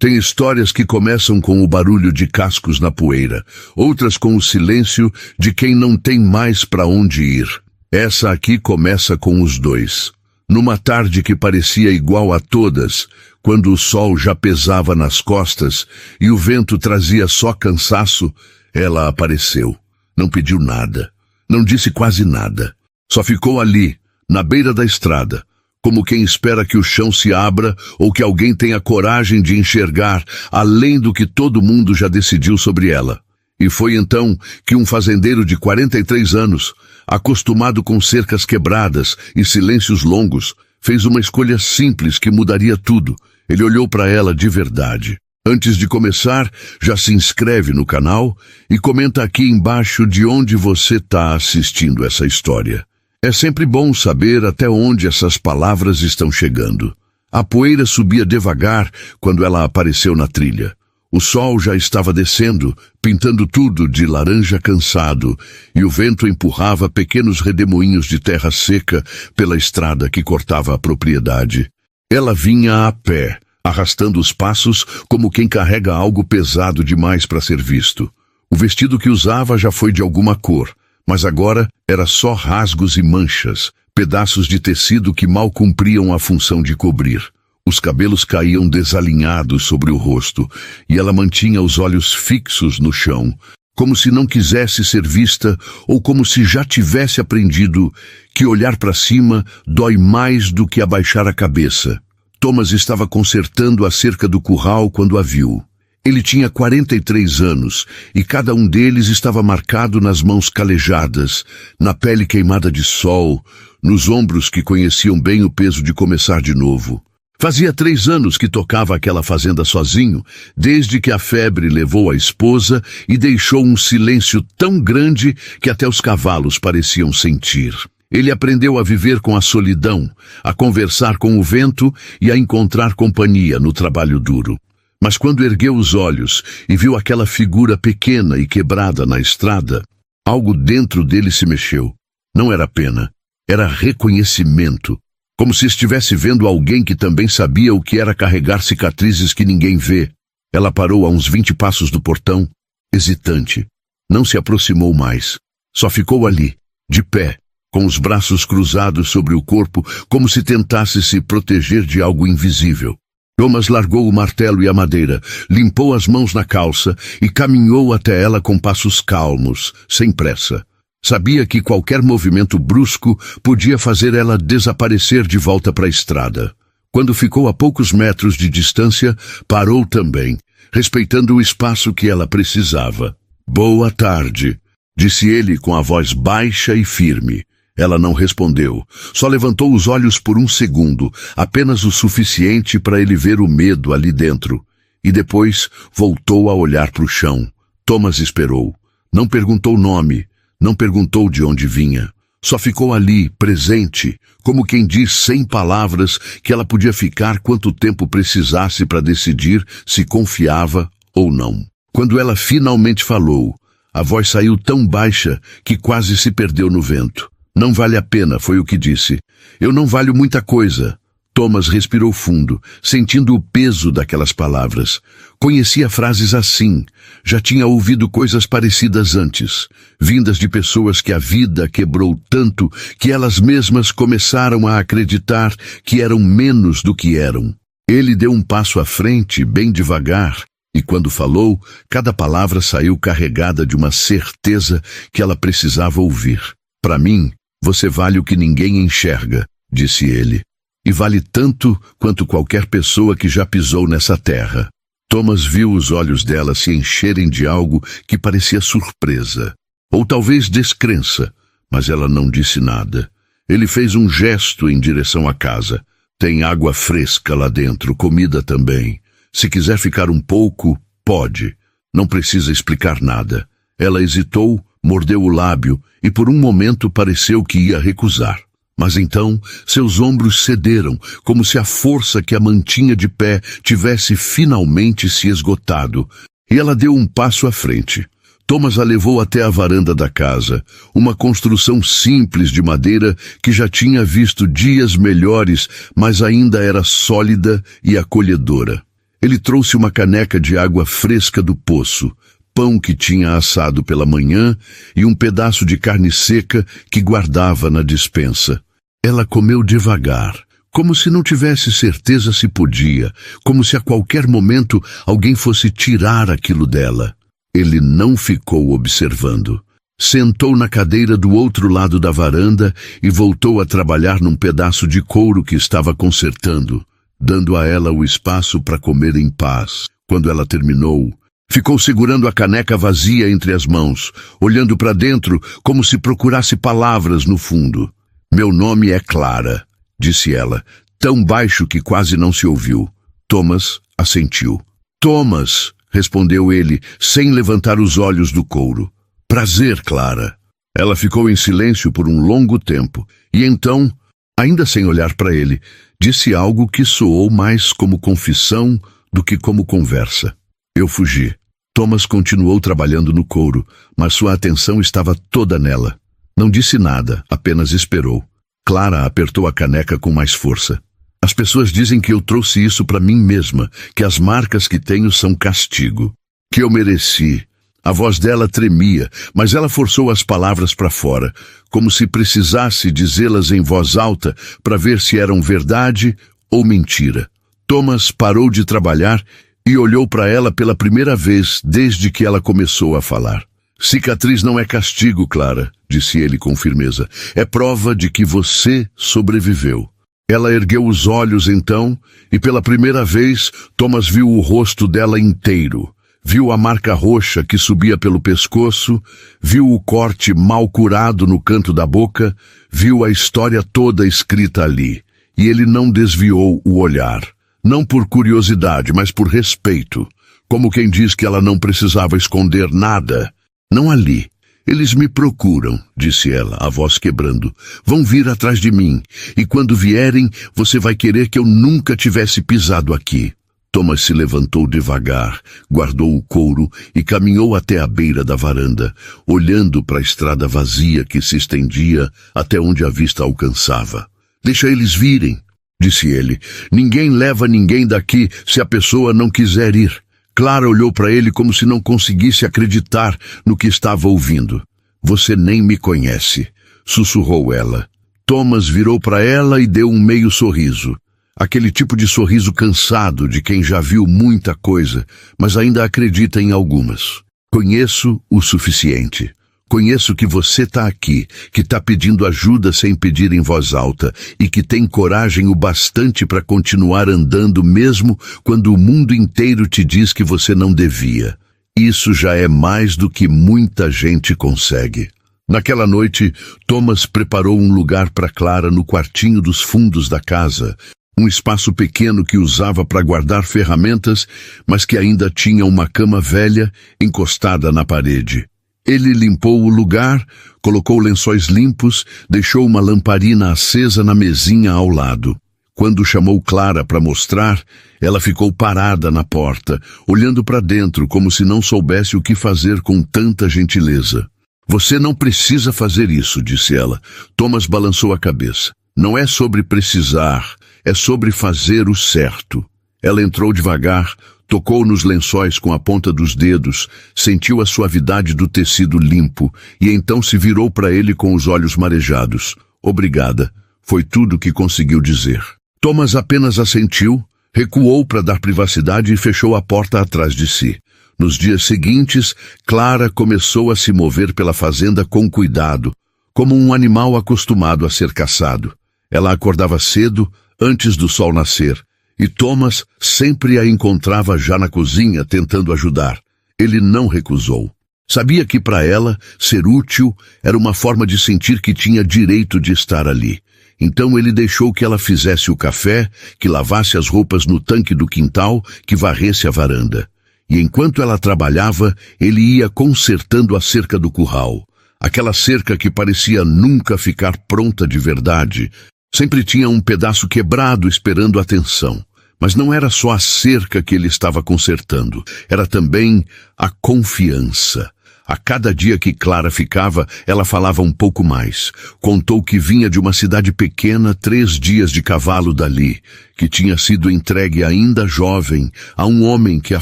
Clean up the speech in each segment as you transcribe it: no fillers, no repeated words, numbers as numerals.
Tem histórias que começam com o barulho de cascos na poeira, outras com o silêncio de quem não tem mais para onde ir. Essa aqui começa com os dois. Numa tarde que parecia igual a todas, quando o sol já pesava nas costas e o vento trazia só cansaço, ela apareceu. Não pediu nada, não disse quase nada. Só ficou ali, na beira da estrada, como quem espera que o chão se abra ou que alguém tenha coragem de enxergar além do que todo mundo já decidiu sobre ela. E foi então que um fazendeiro de 43 anos, acostumado com cercas quebradas e silêncios longos, fez uma escolha simples que mudaria tudo. Ele olhou para ela de verdade. Antes de começar, já se inscreve no canal e comenta aqui embaixo de onde você está assistindo essa história. É sempre bom saber até onde essas palavras estão chegando. A poeira subia devagar quando ela apareceu na trilha. O sol já estava descendo, pintando tudo de laranja cansado, e o vento empurrava pequenos redemoinhos de terra seca pela estrada que cortava a propriedade. Ela vinha a pé, arrastando os passos como quem carrega algo pesado demais para ser visto. O vestido que usava já foi de alguma cor, mas agora era só rasgos e manchas, pedaços de tecido que mal cumpriam a função de cobrir. Os cabelos caíam desalinhados sobre o rosto, e ela mantinha os olhos fixos no chão, como se não quisesse ser vista ou como se já tivesse aprendido que olhar para cima dói mais do que abaixar a cabeça. Thomas estava consertando a cerca do curral quando a viu. Ele tinha 43 anos, e cada um deles estava marcado nas mãos calejadas, na pele queimada de sol, nos ombros que conheciam bem o peso de começar de novo. Fazia 3 anos que tocava aquela fazenda sozinho, desde que a febre levou a esposa e deixou um silêncio tão grande que até os cavalos pareciam sentir. Ele aprendeu a viver com a solidão, a conversar com o vento e a encontrar companhia no trabalho duro. Mas quando ergueu os olhos e viu aquela figura pequena e quebrada na estrada, algo dentro dele se mexeu. Não era pena, era reconhecimento. Como se estivesse vendo alguém que também sabia o que era carregar cicatrizes que ninguém vê. Ela parou a uns 20 passos do portão, hesitante. Não se aproximou mais. Só ficou ali, de pé, com os braços cruzados sobre o corpo, como se tentasse se proteger de algo invisível. Thomas largou o martelo e a madeira, limpou as mãos na calça e caminhou até ela com passos calmos, sem pressa. Sabia que qualquer movimento brusco podia fazer ela desaparecer de volta para a estrada. Quando ficou a poucos metros de distância, parou também, respeitando o espaço que ela precisava. "Boa tarde", disse ele com a voz baixa e firme. Ela não respondeu, só levantou os olhos por um segundo, apenas o suficiente para ele ver o medo ali dentro. E depois voltou a olhar para o chão. Thomas esperou. Não perguntou nome, não perguntou de onde vinha. Só ficou ali, presente, como quem diz sem palavras que ela podia ficar quanto tempo precisasse para decidir se confiava ou não. Quando ela finalmente falou, a voz saiu tão baixa que quase se perdeu no vento. "Não vale a pena", foi o que disse. "Eu não valho muita coisa." Thomas respirou fundo, sentindo o peso daquelas palavras. Conhecia frases assim. Já tinha ouvido coisas parecidas antes, vindas de pessoas que a vida quebrou tanto que elas mesmas começaram a acreditar que eram menos do que eram. Ele deu um passo à frente, bem devagar, e quando falou, cada palavra saiu carregada de uma certeza que ela precisava ouvir. "Para mim, você vale o que ninguém enxerga", disse ele. "E vale tanto quanto qualquer pessoa que já pisou nessa terra." Thomas viu os olhos dela se encherem de algo que parecia surpresa, ou talvez descrença, mas ela não disse nada. Ele fez um gesto em direção à casa. "Tem água fresca lá dentro, comida também. Se quiser ficar um pouco, pode. Não precisa explicar nada." Ela hesitou, mordeu o lábio e por um momento pareceu que ia recusar. Mas então seus ombros cederam, como se a força que a mantinha de pé tivesse finalmente se esgotado, e ela deu um passo à frente. Thomas a levou até a varanda da casa, uma construção simples de madeira que já tinha visto dias melhores, mas ainda era sólida e acolhedora. Ele trouxe uma caneca de água fresca do poço, pão que tinha assado pela manhã e um pedaço de carne seca que guardava na despensa. Ela comeu devagar, como se não tivesse certeza se podia, como se a qualquer momento alguém fosse tirar aquilo dela. Ele não ficou observando. Sentou na cadeira do outro lado da varanda e voltou a trabalhar num pedaço de couro que estava consertando, dando a ela o espaço para comer em paz. Quando ela terminou, ficou segurando a caneca vazia entre as mãos, olhando para dentro como se procurasse palavras no fundo. Meu nome é Clara, disse ela, tão baixo que quase não se ouviu. Thomas assentiu. Thomas, respondeu ele, sem levantar os olhos do couro. Prazer, Clara. Ela ficou em silêncio por um longo tempo, e então, ainda sem olhar para ele, disse algo que soou mais como confissão do que como conversa. Eu fugi. Thomas continuou trabalhando no couro, mas sua atenção estava toda nela. Não disse nada, apenas esperou. Clara apertou a caneca com mais força. As pessoas dizem que eu trouxe isso para mim mesma, que as marcas que tenho são castigo, que eu mereci. A voz dela tremia, mas ela forçou as palavras para fora, como se precisasse dizê-las em voz alta para ver se eram verdade ou mentira. Thomas parou de trabalhar e olhou para ela pela primeira vez desde que ela começou a falar. Cicatriz não é castigo, Clara, disse ele com firmeza. É prova de que você sobreviveu. Ela ergueu os olhos então e pela primeira vez Thomas viu o rosto dela inteiro. Viu a marca roxa que subia pelo pescoço, viu o corte mal curado no canto da boca, viu a história toda escrita ali. E ele não desviou o olhar, não por curiosidade, mas por respeito, como quem diz que ela não precisava esconder nada. Não ali. Eles me procuram, disse ela, a voz quebrando. Vão vir atrás de mim, e quando vierem, você vai querer que eu nunca tivesse pisado aqui. Thomas se levantou devagar, guardou o couro e caminhou até a beira da varanda, olhando para a estrada vazia que se estendia até onde a vista alcançava. Deixa eles virem, disse ele. Ninguém leva ninguém daqui se a pessoa não quiser ir. Clara olhou para ele como se não conseguisse acreditar no que estava ouvindo. Você nem me conhece, sussurrou ela. Thomas virou para ela e deu um meio sorriso. Aquele tipo de sorriso cansado de quem já viu muita coisa, mas ainda acredita em algumas. Conheço o suficiente. Conheço que você está aqui, que está pedindo ajuda sem pedir em voz alta e que tem coragem o bastante para continuar andando mesmo quando o mundo inteiro te diz que você não devia. Isso já é mais do que muita gente consegue. Naquela noite, Thomas preparou um lugar para Clara no quartinho dos fundos da casa, um espaço pequeno que usava para guardar ferramentas, mas que ainda tinha uma cama velha encostada na parede. Ele limpou o lugar, colocou lençóis limpos, deixou uma lamparina acesa na mesinha ao lado. Quando chamou Clara para mostrar, ela ficou parada na porta, olhando para dentro como se não soubesse o que fazer com tanta gentileza. Você não precisa fazer isso, disse ela. Thomas balançou a cabeça. Não é sobre precisar, é sobre fazer o certo. Ela entrou devagar, tocou nos lençóis com a ponta dos dedos, sentiu a suavidade do tecido limpo e então se virou para ele com os olhos marejados. Obrigada, foi tudo que conseguiu dizer. Thomas apenas assentiu, recuou para dar privacidade e fechou a porta atrás de si. Nos dias seguintes, Clara começou a se mover pela fazenda com cuidado, como um animal acostumado a ser caçado. Ela acordava cedo, antes do sol nascer, e Thomas sempre a encontrava já na cozinha tentando ajudar. Ele não recusou. Sabia que para ela, ser útil era uma forma de sentir que tinha direito de estar ali. Então ele deixou que ela fizesse o café, que lavasse as roupas no tanque do quintal, que varresse a varanda. E enquanto ela trabalhava, ele ia consertando a cerca do curral. Aquela cerca que parecia nunca ficar pronta de verdade. Sempre tinha um pedaço quebrado esperando atenção. Mas não era só a cerca que ele estava consertando. Era também a confiança. A cada dia que Clara ficava, ela falava um pouco mais. Contou que vinha de uma cidade pequena 3 dias de cavalo dali, que tinha sido entregue ainda jovem a um homem que a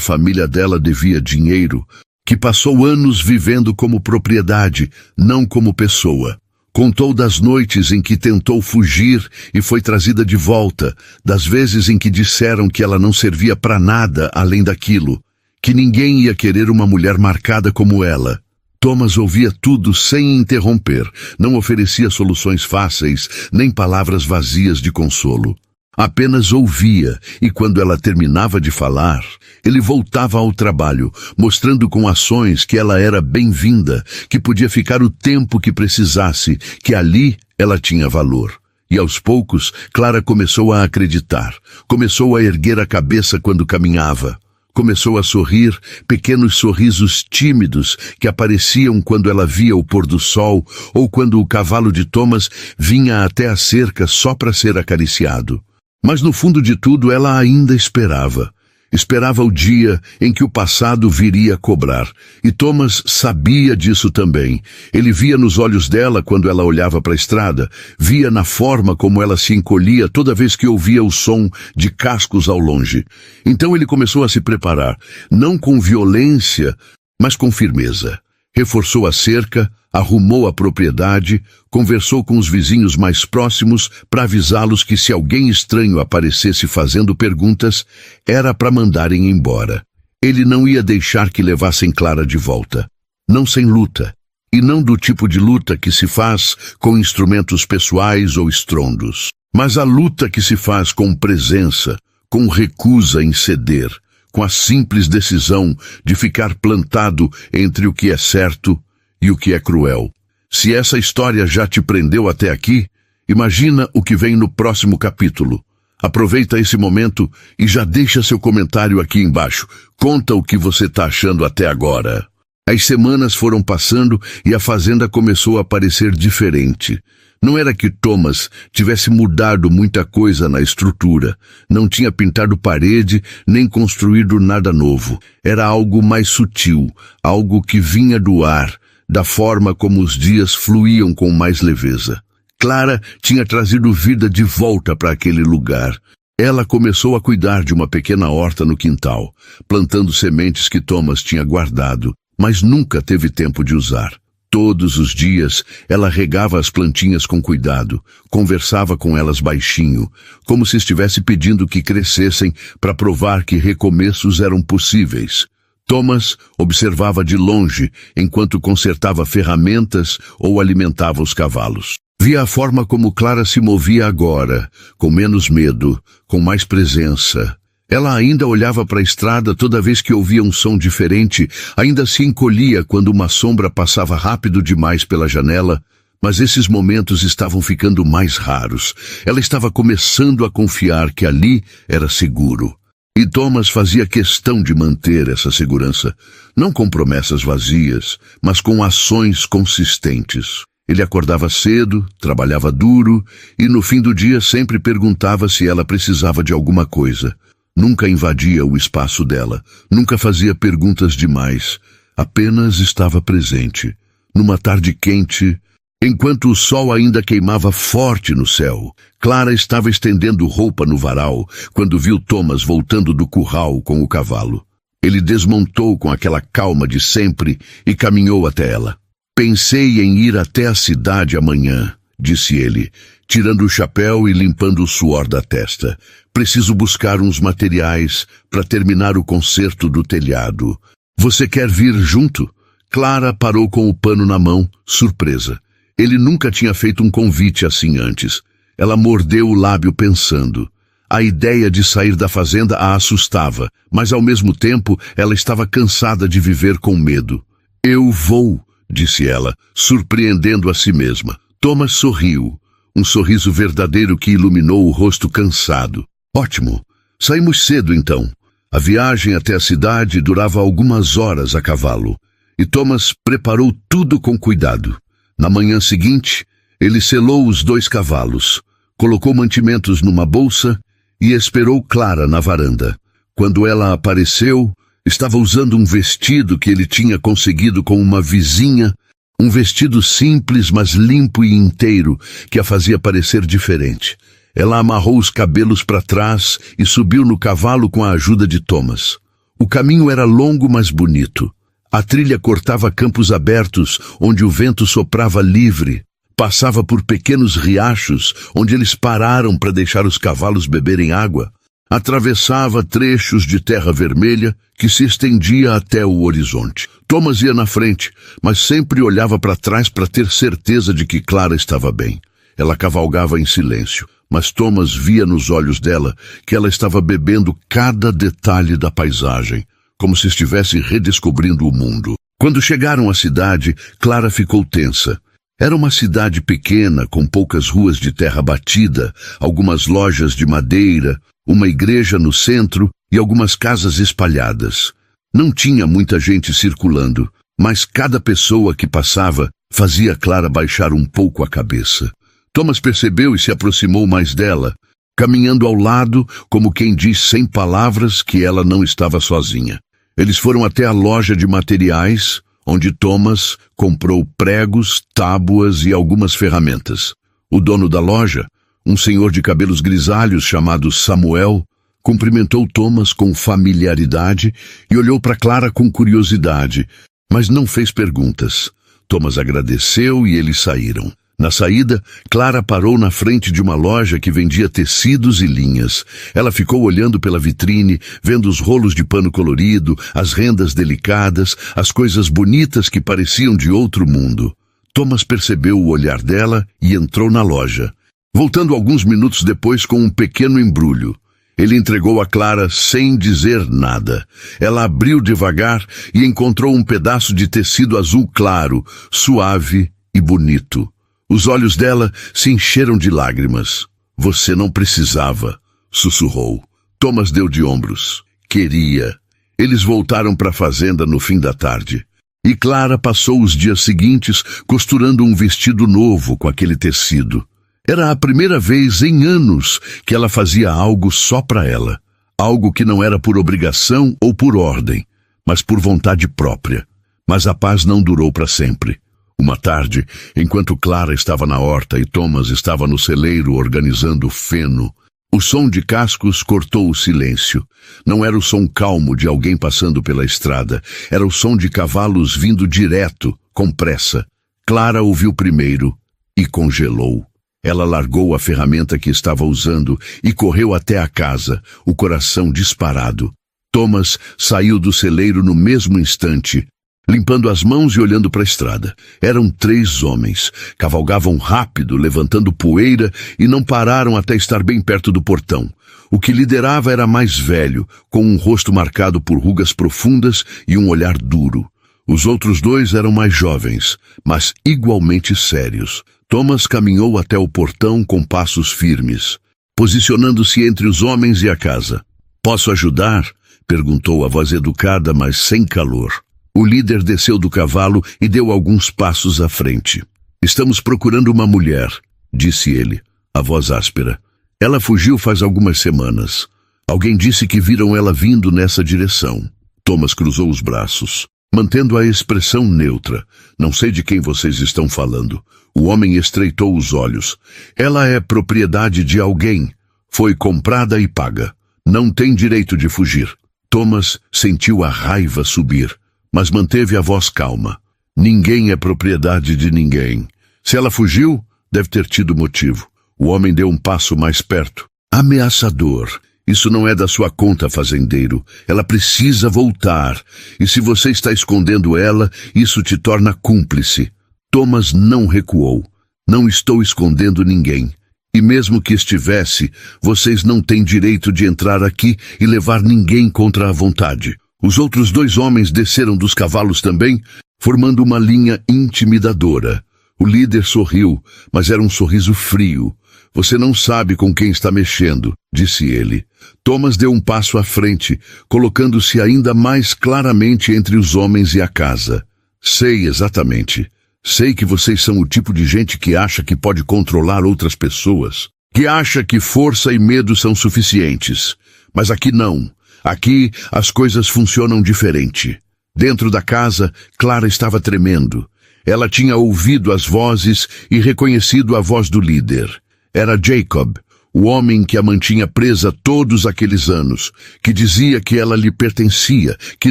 família dela devia dinheiro, que passou anos vivendo como propriedade, não como pessoa. Contou das noites em que tentou fugir e foi trazida de volta, das vezes em que disseram que ela não servia para nada além daquilo, que ninguém ia querer uma mulher marcada como ela. Thomas ouvia tudo sem interromper, não oferecia soluções fáceis, nem palavras vazias de consolo. Apenas ouvia, e quando ela terminava de falar, ele voltava ao trabalho, mostrando com ações que ela era bem-vinda, que podia ficar o tempo que precisasse, que ali ela tinha valor. E aos poucos, Clara começou a acreditar, começou a erguer a cabeça quando caminhava. Começou a sorrir, pequenos sorrisos tímidos que apareciam quando ela via o pôr do sol ou quando o cavalo de Thomas vinha até a cerca só para ser acariciado. Mas no fundo de tudo ela ainda esperava. Esperava o dia em que o passado viria a cobrar. E Thomas sabia disso também. Ele via nos olhos dela quando ela olhava para a estrada, via na forma como ela se encolhia toda vez que ouvia o som de cascos ao longe. Então ele começou a se preparar, não com violência, mas com firmeza. Reforçou a cerca, arrumou a propriedade, conversou com os vizinhos mais próximos para avisá-los que se alguém estranho aparecesse fazendo perguntas, era para mandarem embora. Ele não ia deixar que levassem Clara de volta. Não sem luta. E não do tipo de luta que se faz com instrumentos pessoais ou estrondos. Mas a luta que se faz com presença, com recusa em ceder, com a simples decisão de ficar plantado entre o que é certo e o que é cruel. Se essa história já te prendeu até aqui, imagina o que vem no próximo capítulo. Aproveita esse momento e já deixa seu comentário aqui embaixo. Conta o que você está achando até agora. As semanas foram passando e a fazenda começou a parecer diferente. Não era que Thomas tivesse mudado muita coisa na estrutura, não tinha pintado parede nem construído nada novo. Era algo mais sutil, algo que vinha do ar, da forma como os dias fluíam com mais leveza. Clara tinha trazido vida de volta para aquele lugar. Ela começou a cuidar de uma pequena horta no quintal, plantando sementes que Thomas tinha guardado, mas nunca teve tempo de usar. Todos os dias, ela regava as plantinhas com cuidado, conversava com elas baixinho, como se estivesse pedindo que crescessem para provar que recomeços eram possíveis. Thomas observava de longe enquanto consertava ferramentas ou alimentava os cavalos. Via a forma como Clara se movia agora, com menos medo, com mais presença. Ela ainda olhava para a estrada toda vez que ouvia um som diferente, ainda se encolhia quando uma sombra passava rápido demais pela janela, mas esses momentos estavam ficando mais raros. Ela estava começando a confiar que ali era seguro. E Thomas fazia questão de manter essa segurança, não com promessas vazias, mas com ações consistentes. Ele acordava cedo, trabalhava duro e no fim do dia sempre perguntava se ela precisava de alguma coisa. Nunca invadia o espaço dela, nunca fazia perguntas demais, apenas estava presente. Numa tarde quente, enquanto o sol ainda queimava forte no céu, Clara estava estendendo roupa no varal quando viu Thomas voltando do curral com o cavalo. Ele desmontou com aquela calma de sempre e caminhou até ela. Pensei em ir até a cidade amanhã, disse ele, tirando o chapéu e limpando o suor da testa. Preciso buscar uns materiais para terminar o conserto do telhado. Você quer vir junto? Clara parou com o pano na mão, surpresa. Ele nunca tinha feito um convite assim antes. Ela mordeu o lábio pensando. A ideia de sair da fazenda a assustava, mas ao mesmo tempo ela estava cansada de viver com medo. Eu vou, disse ela, surpreendendo a si mesma. Thomas sorriu, um sorriso verdadeiro que iluminou o rosto cansado. Ótimo, saímos cedo então. A viagem até a cidade durava algumas horas a cavalo, e Thomas preparou tudo com cuidado. Na manhã seguinte, ele selou os 2 cavalos, colocou mantimentos numa bolsa e esperou Clara na varanda. Quando ela apareceu, Estava usando um vestido que ele tinha conseguido com uma vizinha, um vestido simples, mas limpo e inteiro, que a fazia parecer diferente. Ela amarrou os cabelos para trás e subiu no cavalo com a ajuda de Thomas. O caminho era longo, mas bonito. A trilha cortava campos abertos, onde o vento soprava livre. Passava por pequenos riachos, onde eles pararam para deixar os cavalos beberem água. Atravessava trechos de terra vermelha que se estendia até o horizonte. Thomas ia na frente, mas sempre olhava para trás para ter certeza de que Clara estava bem. Ela cavalgava em silêncio, mas Thomas via nos olhos dela que ela estava bebendo cada detalhe da paisagem, como se estivesse redescobrindo o mundo. Quando chegaram à cidade, Clara ficou tensa. Era uma cidade pequena, com poucas ruas de terra batida, algumas lojas de madeira, uma igreja no centro e algumas casas espalhadas. Não tinha muita gente circulando, mas cada pessoa que passava fazia Clara baixar um pouco a cabeça. Thomas percebeu e se aproximou mais dela, caminhando ao lado, como quem diz sem palavras que ela não estava sozinha. Eles foram até a loja de materiais, onde Thomas comprou pregos, tábuas e algumas ferramentas. O dono da loja, um senhor de cabelos grisalhos chamado Samuel, cumprimentou Thomas com familiaridade e olhou para Clara com curiosidade, mas não fez perguntas. Thomas agradeceu e eles saíram. Na saída, Clara parou na frente de uma loja que vendia tecidos e linhas. Ela ficou olhando pela vitrine, vendo os rolos de pano colorido, as rendas delicadas, as coisas bonitas que pareciam de outro mundo. Thomas percebeu o olhar dela e entrou na loja, voltando alguns minutos depois com um pequeno embrulho. Ele entregou a Clara sem dizer nada. Ela abriu devagar e encontrou um pedaço de tecido azul claro, suave e bonito. Os olhos dela se encheram de lágrimas. Você não precisava, sussurrou. Thomas deu de ombros. Queria. Eles voltaram para a fazenda no fim da tarde. E Clara passou os dias seguintes costurando um vestido novo com aquele tecido. Era a primeira vez em anos que ela fazia algo só para ela. Algo que não era por obrigação ou por ordem, mas por vontade própria. Mas a paz não durou para sempre. Uma tarde, enquanto Clara estava na horta e Thomas estava no celeiro organizando feno, o som de cascos cortou o silêncio. Não era o som calmo de alguém passando pela estrada, era o som de cavalos vindo direto, com pressa. Clara ouviu primeiro e congelou. Ela largou a ferramenta que estava usando e correu até a casa, o coração disparado. Thomas saiu do celeiro no mesmo instante, limpando as mãos e olhando para a estrada. Eram 3 homens. Cavalgavam rápido, levantando poeira, e não pararam até estar bem perto do portão. O que liderava era mais velho, com um rosto marcado por rugas profundas e um olhar duro. Os outros 2 eram mais jovens, mas igualmente sérios. Thomas caminhou até o portão com passos firmes, posicionando-se entre os homens e a casa. "Posso ajudar?" perguntou a voz educada, mas sem calor. O líder desceu do cavalo e deu alguns passos à frente. "Estamos procurando uma mulher", disse ele, a voz áspera. "Ela fugiu faz algumas semanas. Alguém disse que viram ela vindo nessa direção." Thomas cruzou os braços, mantendo a expressão neutra. "Não sei de quem vocês estão falando." O homem estreitou os olhos. "Ela é propriedade de alguém. Foi comprada e paga. Não tem direito de fugir." Thomas sentiu a raiva subir, mas manteve a voz calma. "Ninguém é propriedade de ninguém. Se ela fugiu, deve ter tido motivo." O homem deu um passo mais perto. "Ameaçador. Isso não é da sua conta, fazendeiro. Ela precisa voltar. E se você está escondendo ela, isso te torna cúmplice." Thomas não recuou. "Não estou escondendo ninguém. E mesmo que estivesse, vocês não têm direito de entrar aqui e levar ninguém contra a vontade." Os outros 2 homens desceram dos cavalos também, formando uma linha intimidadora. O líder sorriu, mas era um sorriso frio. "Você não sabe com quem está mexendo", disse ele. Thomas deu um passo à frente, colocando-se ainda mais claramente entre os homens e a casa. "Sei exatamente. Sei que vocês são o tipo de gente que acha que pode controlar outras pessoas, que acha que força e medo são suficientes. Mas aqui não. Aqui, as coisas funcionam diferente. Dentro da casa, Clara estava tremendo. Ela tinha ouvido as vozes e reconhecido a voz do líder. Era Jacob, o homem que a mantinha presa todos aqueles anos, que dizia que ela lhe pertencia, que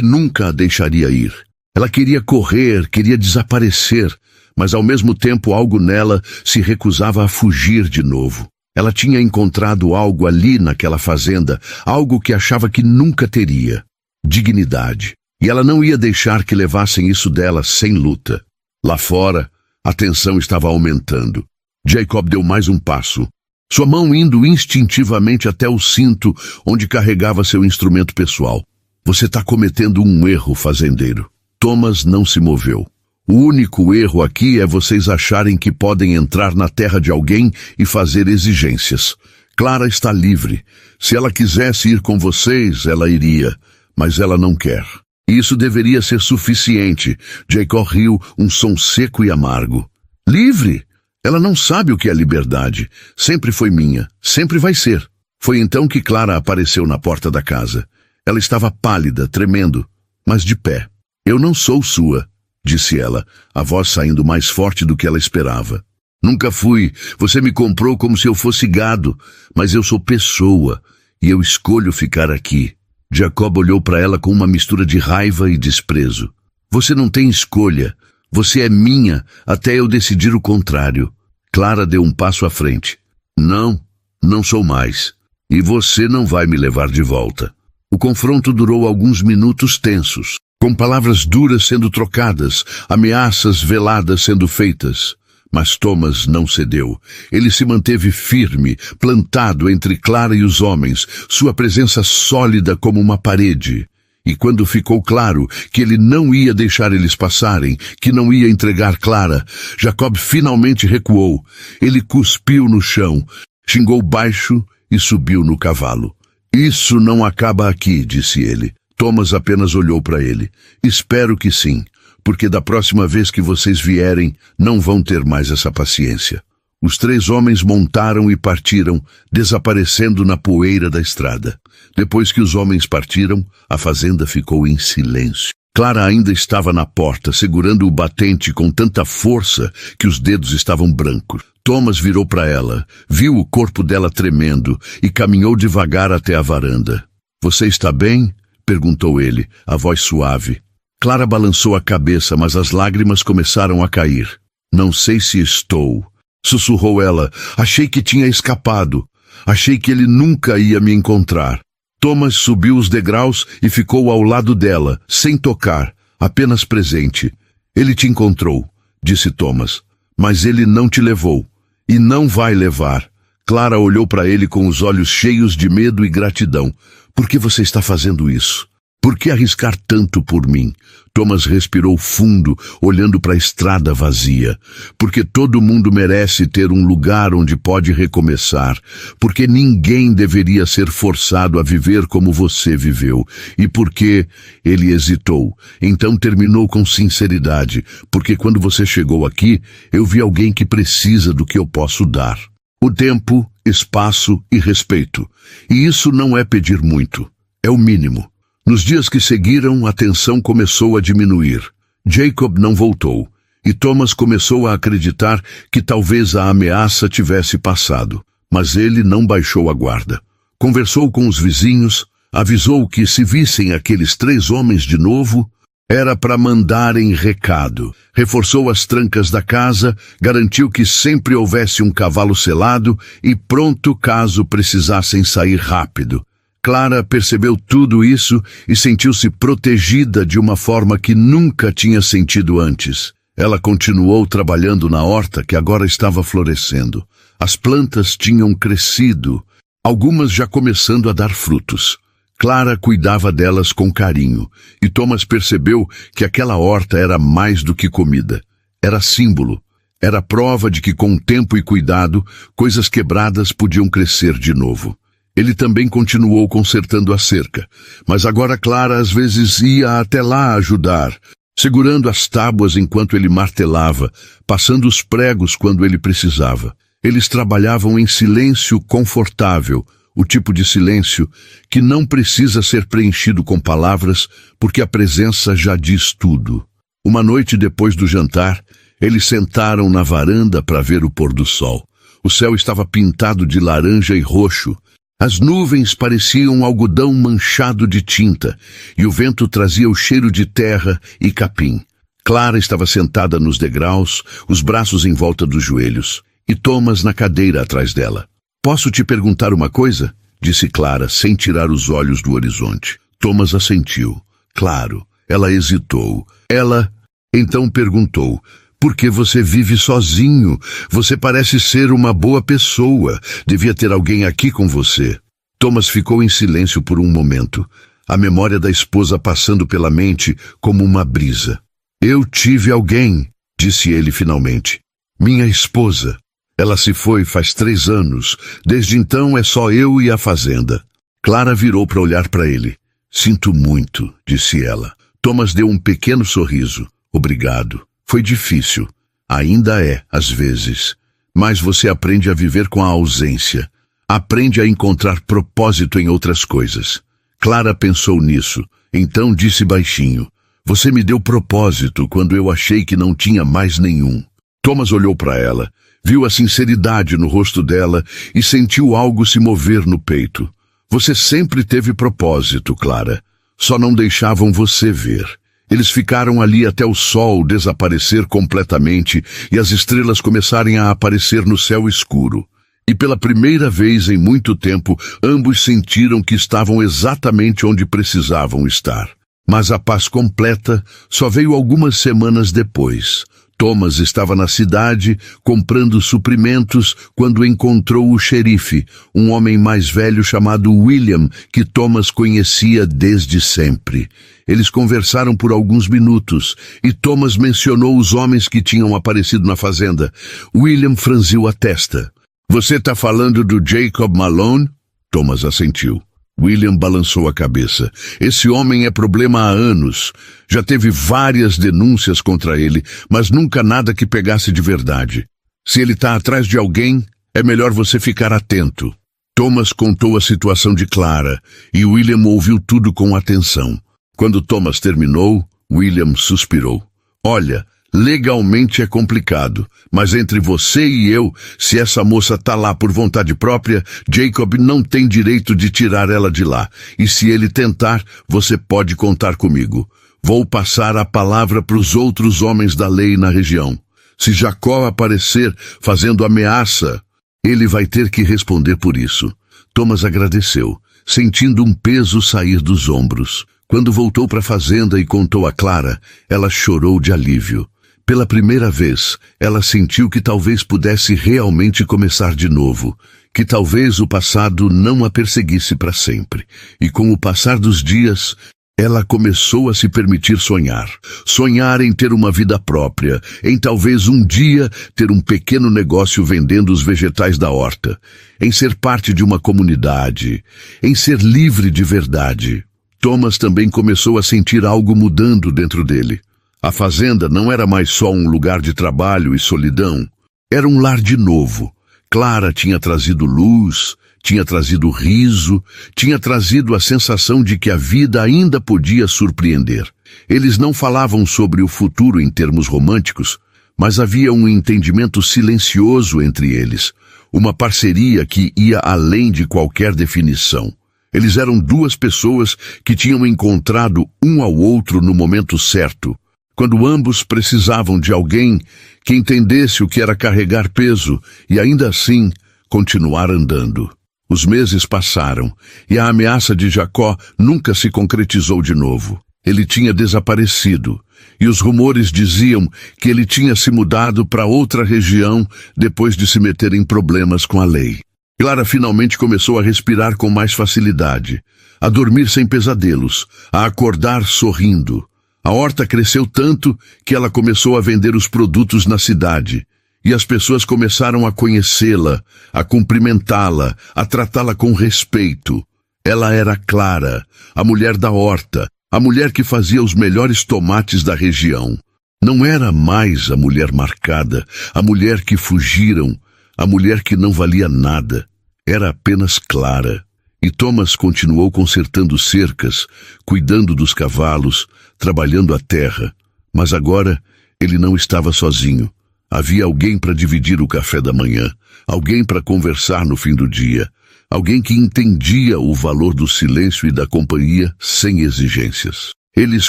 nunca a deixaria ir. Ela queria correr, queria desaparecer, mas ao mesmo tempo algo nela se recusava a fugir de novo. Ela tinha encontrado algo ali naquela fazenda, algo que achava que nunca teria: dignidade. E ela não ia deixar que levassem isso dela sem luta. Lá fora, a tensão estava aumentando. Jacob deu mais um passo, sua mão indo instintivamente até o cinto onde carregava seu instrumento pessoal. Você está cometendo um erro, fazendeiro. Thomas não se moveu. O único erro aqui é vocês acharem que podem entrar na terra de alguém e fazer exigências. Clara está livre. Se ela quisesse ir com vocês, ela iria, mas ela não quer. Isso deveria ser suficiente. Jacob riu, um som seco e amargo. Livre? Ela não sabe o que é liberdade. Sempre foi minha. Sempre vai ser. Foi então que Clara apareceu na porta da casa. Ela estava pálida, tremendo, mas de pé. Eu não sou sua, disse ela, a voz saindo mais forte do que ela esperava. Nunca fui. Você me comprou como se eu fosse gado, mas eu sou pessoa, e eu escolho ficar aqui. Jacob olhou para ela com uma mistura de raiva e desprezo. Você não tem escolha. Você é minha até eu decidir o contrário. Clara deu um passo à frente. Não, não sou mais. E você não vai me levar de volta. O confronto durou alguns minutos tensos, com palavras duras sendo trocadas, ameaças veladas sendo feitas. Mas Thomas não cedeu. Ele se manteve firme, plantado entre Clara e os homens, sua presença sólida como uma parede. E quando ficou claro que ele não ia deixar eles passarem, que não ia entregar Clara, Jacob finalmente recuou. Ele cuspiu no chão, xingou baixo e subiu no cavalo. Isso não acaba aqui, disse ele. Thomas apenas olhou para ele. Espero que sim, porque da próxima vez que vocês vierem, não vão ter mais essa paciência. Os 3 homens montaram e partiram, desaparecendo na poeira da estrada. Depois que os homens partiram, a fazenda ficou em silêncio. Clara ainda estava na porta, segurando o batente com tanta força que os dedos estavam brancos. Thomas virou para ela, viu o corpo dela tremendo e caminhou devagar até a varanda. Você está bem? Perguntou ele, a voz suave. Clara balançou a cabeça, mas as lágrimas começaram a cair. Não sei se estou, sussurrou ela. Achei que tinha escapado. Achei que ele nunca ia me encontrar. Thomas subiu os degraus e ficou ao lado dela, sem tocar, apenas presente. Ele te encontrou, disse Thomas, mas ele não te levou. E não vai levar. Clara olhou para ele com os olhos cheios de medo e gratidão. Por que você está fazendo isso? Por que arriscar tanto por mim? Thomas respirou fundo, olhando para a estrada vazia. Porque todo mundo merece ter um lugar onde pode recomeçar. Porque ninguém deveria ser forçado a viver como você viveu. E porque... Ele hesitou. Então terminou com sinceridade. Porque quando você chegou aqui, eu vi alguém que precisa do que eu posso dar. O tempo, espaço e respeito. E isso não é pedir muito. É o mínimo. Nos dias que seguiram, a tensão começou a diminuir. Jacob não voltou, e Thomas começou a acreditar que talvez a ameaça tivesse passado. Mas ele não baixou a guarda. Conversou com os vizinhos, avisou que se vissem aqueles 3 homens de novo, era para mandarem recado. Reforçou as trancas da casa, garantiu que sempre houvesse um cavalo selado e pronto caso precisassem sair rápido. Clara percebeu tudo isso e sentiu-se protegida de uma forma que nunca tinha sentido antes. Ela continuou trabalhando na horta que agora estava florescendo. As plantas tinham crescido, algumas já começando a dar frutos. Clara cuidava delas com carinho, e Thomas percebeu que aquela horta era mais do que comida. Era símbolo, era prova de que com tempo e cuidado, coisas quebradas podiam crescer de novo. Ele também continuou consertando a cerca, mas agora Clara às vezes ia até lá ajudar, segurando as tábuas enquanto ele martelava, passando os pregos quando ele precisava. Eles trabalhavam em silêncio confortável, o tipo de silêncio que não precisa ser preenchido com palavras, porque a presença já diz tudo. Uma noite depois do jantar, eles sentaram na varanda para ver o pôr do sol. O céu estava pintado de laranja e roxo. As nuvens pareciam um algodão manchado de tinta, e o vento trazia o cheiro de terra e capim. Clara estava sentada nos degraus, os braços em volta dos joelhos, e Thomas na cadeira atrás dela. "Posso te perguntar uma coisa?", disse Clara, sem tirar os olhos do horizonte. Thomas assentiu. "Claro." Ela hesitou. Ela então perguntou: "Por que você vive sozinho? Você parece ser uma boa pessoa. Devia ter alguém aqui com você." Thomas ficou em silêncio por um momento, a memória da esposa passando pela mente como uma brisa. "Eu tive alguém", disse ele finalmente. "Minha esposa. Ela se foi faz 3 anos. Desde então é só eu e a fazenda." Clara virou para olhar para ele. "Sinto muito", disse ela. Thomas deu um pequeno sorriso. "Obrigado. Foi difícil. Ainda é, às vezes. Mas você aprende a viver com a ausência. Aprende a encontrar propósito em outras coisas." Clara pensou nisso. Então disse baixinho: "Você me deu propósito quando eu achei que não tinha mais nenhum." Thomas olhou para ela, viu a sinceridade no rosto dela e sentiu algo se mover no peito. "Você sempre teve propósito, Clara. Só não deixavam você ver." Eles ficaram ali até o sol desaparecer completamente e as estrelas começarem a aparecer no céu escuro. E pela primeira vez em muito tempo, ambos sentiram que estavam exatamente onde precisavam estar. Mas a paz completa só veio algumas semanas depois. Thomas estava na cidade comprando suprimentos quando encontrou o xerife, um homem mais velho chamado William, que Thomas conhecia desde sempre. Eles conversaram por alguns minutos e Thomas mencionou os homens que tinham aparecido na fazenda. William franziu a testa. "Você está falando do Jacob Malone?" Thomas assentiu. William balançou a cabeça. "Esse homem é problema há anos. Já teve várias denúncias contra ele, mas nunca nada que pegasse de verdade. Se ele está atrás de alguém, é melhor você ficar atento." Thomas contou a situação de Clara, e William ouviu tudo com atenção. Quando Thomas terminou, William suspirou. "Olha, legalmente é complicado, mas entre você e eu, se essa moça tá lá por vontade própria, Jacob não tem direito de tirar ela de lá. E se ele tentar, você pode contar comigo. Vou passar a palavra para os outros homens da lei na região. Se Jacó aparecer fazendo ameaça, ele vai ter que responder por isso." Thomas agradeceu, sentindo um peso sair dos ombros. Quando voltou para a fazenda e contou a Clara, ela chorou de alívio. Pela primeira vez, ela sentiu que talvez pudesse realmente começar de novo, que talvez o passado não a perseguisse para sempre. E com o passar dos dias, ela começou a se permitir sonhar. Sonhar em ter uma vida própria, em talvez um dia ter um pequeno negócio vendendo os vegetais da horta, em ser parte de uma comunidade, em ser livre de verdade. Thomas também começou a sentir algo mudando dentro dele. A fazenda não era mais só um lugar de trabalho e solidão. Era um lar de novo. Clara tinha trazido luz, tinha trazido riso, tinha trazido a sensação de que a vida ainda podia surpreender. Eles não falavam sobre o futuro em termos românticos, mas havia um entendimento silencioso entre eles, uma parceria que ia além de qualquer definição. Eles eram 2 pessoas que tinham encontrado um ao outro no momento certo, quando ambos precisavam de alguém que entendesse o que era carregar peso e ainda assim continuar andando. Os meses passaram e a ameaça de Jacó nunca se concretizou de novo. Ele tinha desaparecido e os rumores diziam que ele tinha se mudado para outra região depois de se meter em problemas com a lei. Clara finalmente começou a respirar com mais facilidade, a dormir sem pesadelos, a acordar sorrindo. A horta cresceu tanto que ela começou a vender os produtos na cidade, e as pessoas começaram a conhecê-la, a cumprimentá-la, a tratá-la com respeito. Ela era Clara, a mulher da horta, a mulher que fazia os melhores tomates da região. Não era mais a mulher marcada, a mulher que fugiram, a mulher que não valia nada. era apenas Clara. E Thomas continuou consertando cercas, cuidando dos cavalos, trabalhando a terra. Mas agora ele não estava sozinho. Havia alguém para dividir o café da manhã, alguém para conversar no fim do dia, alguém que entendia o valor do silêncio e da companhia sem exigências. Eles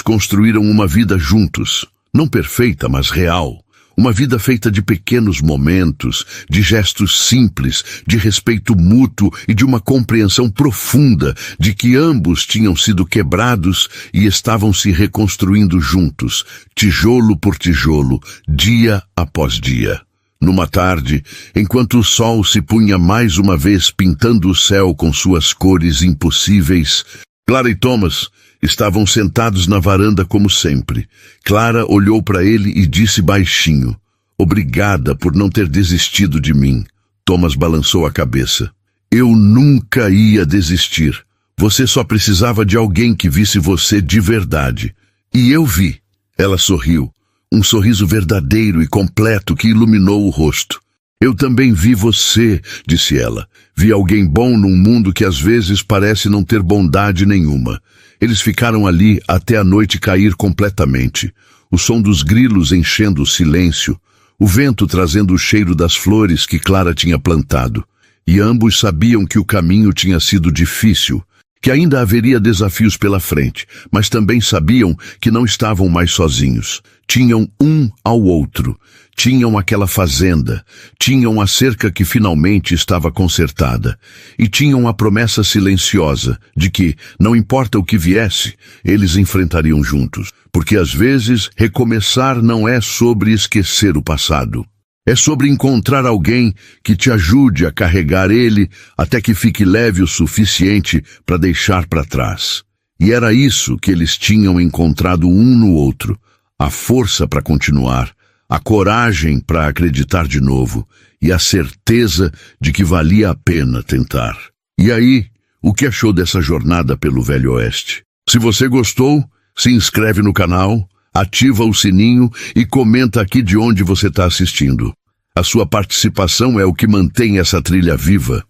construíram uma vida juntos, não perfeita, mas real. Uma vida feita de pequenos momentos, de gestos simples, de respeito mútuo e de uma compreensão profunda de que ambos tinham sido quebrados e estavam se reconstruindo juntos, tijolo por tijolo, dia após dia. Numa tarde, enquanto o sol se punha mais uma vez pintando o céu com suas cores impossíveis, Clara e Thomas estavam sentados na varanda como sempre. Clara olhou para ele e disse baixinho: "Obrigada por não ter desistido de mim." Thomas balançou a cabeça. "Eu nunca ia desistir. Você só precisava de alguém que visse você de verdade. E eu vi." Ela sorriu, um sorriso verdadeiro e completo que iluminou o rosto. "Eu também vi você," disse ela. "Vi alguém bom num mundo que às vezes parece não ter bondade nenhuma." Eles ficaram ali até a noite cair completamente. O som dos grilos enchendo o silêncio, o vento trazendo o cheiro das flores que Clara tinha plantado. E ambos sabiam que o caminho tinha sido difícil, que ainda haveria desafios pela frente, mas também sabiam que não estavam mais sozinhos. Tinham um ao outro, tinham aquela fazenda, tinham a cerca que finalmente estava consertada, e tinham a promessa silenciosa de que, não importa o que viesse, eles enfrentariam juntos, porque às vezes recomeçar não é sobre esquecer o passado. É sobre encontrar alguém que te ajude a carregar ele até que fique leve o suficiente para deixar para trás. E era isso que eles tinham encontrado um no outro: a força para continuar, a coragem para acreditar de novo e a certeza de que valia a pena tentar. E aí, o que achou dessa jornada pelo Velho Oeste? Se você gostou, se inscreve no canal, ativa o sininho e comenta aqui de onde você está assistindo. A sua participação é o que mantém essa trilha viva.